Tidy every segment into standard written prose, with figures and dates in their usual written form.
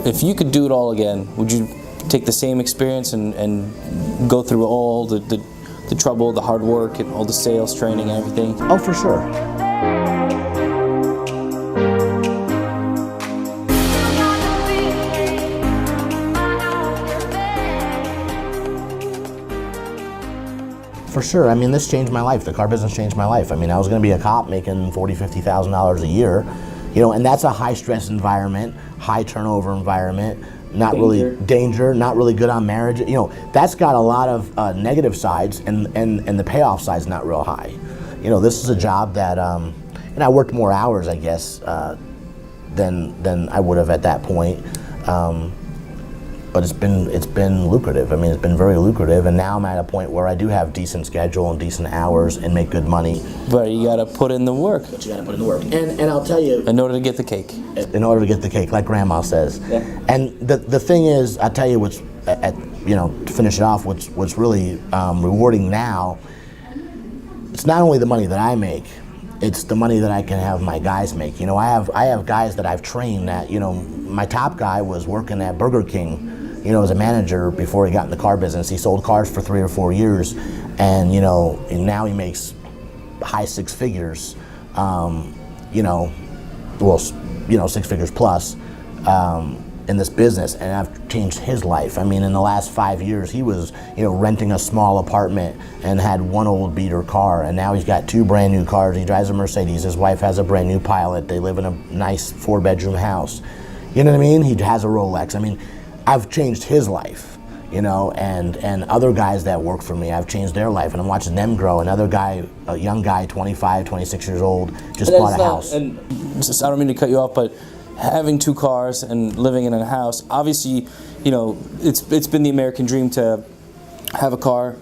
if you could do it all again, would you take the same experience and go through all the trouble, the hard work, and all the sales training and everything? Oh, for sure. For sure. I mean, this changed my life. The car business changed my life. I mean, I was going to be a cop making $40,000, $50,000 a year, you know, and that's a high stress environment, high turnover environment, not really danger, not really good on marriage. You know, that's got a lot of negative sides, and the payoff side's not real high. You know, this is a job that, and I worked more hours, I guess, than I would have at that point. But it's been lucrative. I mean, it's been very lucrative, and now I'm at a point where I do have decent schedule and decent hours and make good money. But you got to put in the work. But you got to put in the work, and I'll tell you, in order to get the cake. In order to get the cake, like Grandma says. Yeah. And the thing is, I tell you, what's you know, to finish it off, what's really rewarding now. It's not only the money that I make. It's the money that I can have my guys make. You know, I have guys that I've trained that, you know, my top guy was working at Burger King, you know, as a manager before he got in the car business. He sold cars for 3 or 4 years, and, you know, and now he makes high six figures, you know, well, you know, 6 figures plus, in this business, and I've changed his life. I mean, in the last 5 years, he was, you know, renting a small apartment and had one old beater car, and now he's got 2 brand new cars. He drives a Mercedes. His wife has a brand new Pilot. They live in a nice 4-bedroom house. You know what I mean? He has a Rolex. I mean, I've changed his life, you know, and other guys that work for me, I've changed their life, and I'm watching them grow. Another guy, a young guy, 25, 26 years old, just bought a house. And I don't mean to cut you off, but having 2 cars and living in a house, obviously, you know, it's been the American dream to have a car,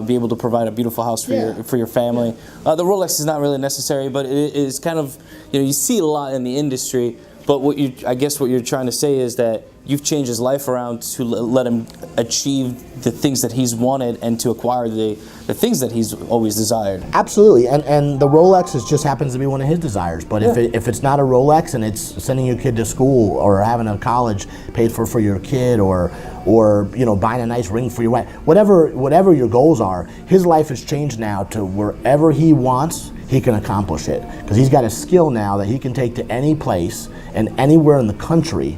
be able to provide a beautiful house for your family. The Rolex is not really necessary, but it is kind of, you know, you see it a lot in the industry. But I guess what you're trying to say is that you've changed his life around to let him achieve the things that he's wanted and to acquire the things that he's always desired. Absolutely, and the Rolex just happens to be one of his desires. But if it's not a Rolex and it's sending your kid to school or having a college paid for your kid, or you know, buying a nice ring for your wife, whatever your goals are, his life has changed now to wherever he wants, he can accomplish it, because he's got a skill now that he can take to any place and anywhere in the country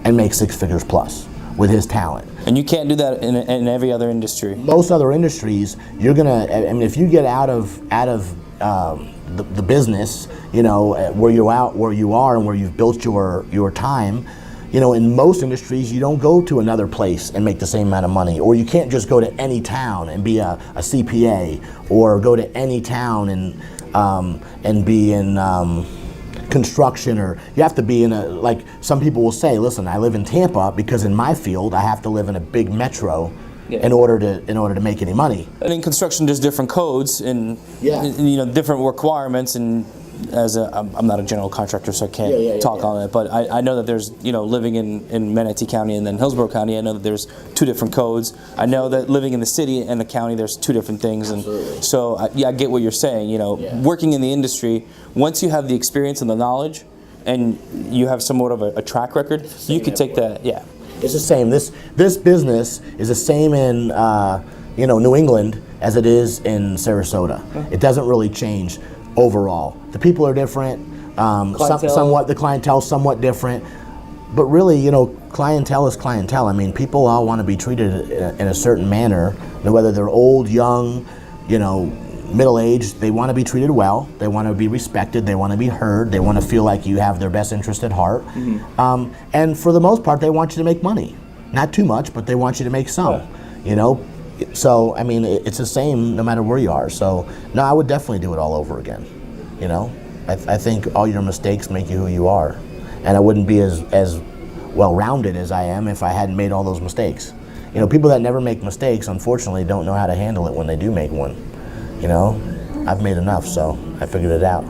and make 6 figures plus with his talent. And you can't do that in every other industry. Most other industries, you're gonna, I mean, if you get out of the business, you know, where you are and where you've built your time, you know, in most industries, you don't go to another place and make the same amount of money, or you can't just go to any town and be a CPA, or go to any town and be in construction, or you have to be in like some people will say, listen, I live in Tampa because in my field I have to live in a big metro in order to make any money. And in construction, there's different codes and you know, different requirements, and I'm not a general contractor, so I can't talk on it, but I know that there's, you know, living in Manatee County and then Hillsborough County, I know that there's 2 different codes. I know that living in the city and the county, there's 2 different things. Absolutely. And so I get what you're saying. You know, working in the industry, once you have the experience and the knowledge and you have somewhat of a track record, you could take that. It's the same. This business is the same in you know, New England as it is in Sarasota. It doesn't really change overall. The people are different, somewhat, the clientele's somewhat different, but really, you know, clientele is clientele. I mean, people all want to be treated in a certain manner, whether they're old, young, you know, middle-aged. They want to be treated well, they want to be respected, they want to be heard, they want to feel like you have their best interest at heart. And for the most part, they want you to make money. Not too much, but they want you to make some, you know. So, I mean, it's the same no matter where you are. So, no, I would definitely do it all over again, you know. I think all your mistakes make you who you are. And I wouldn't be as well-rounded as I am if I hadn't made all those mistakes. You know, people that never make mistakes, unfortunately, don't know how to handle it when they do make one. You know, I've made enough, so I figured it out.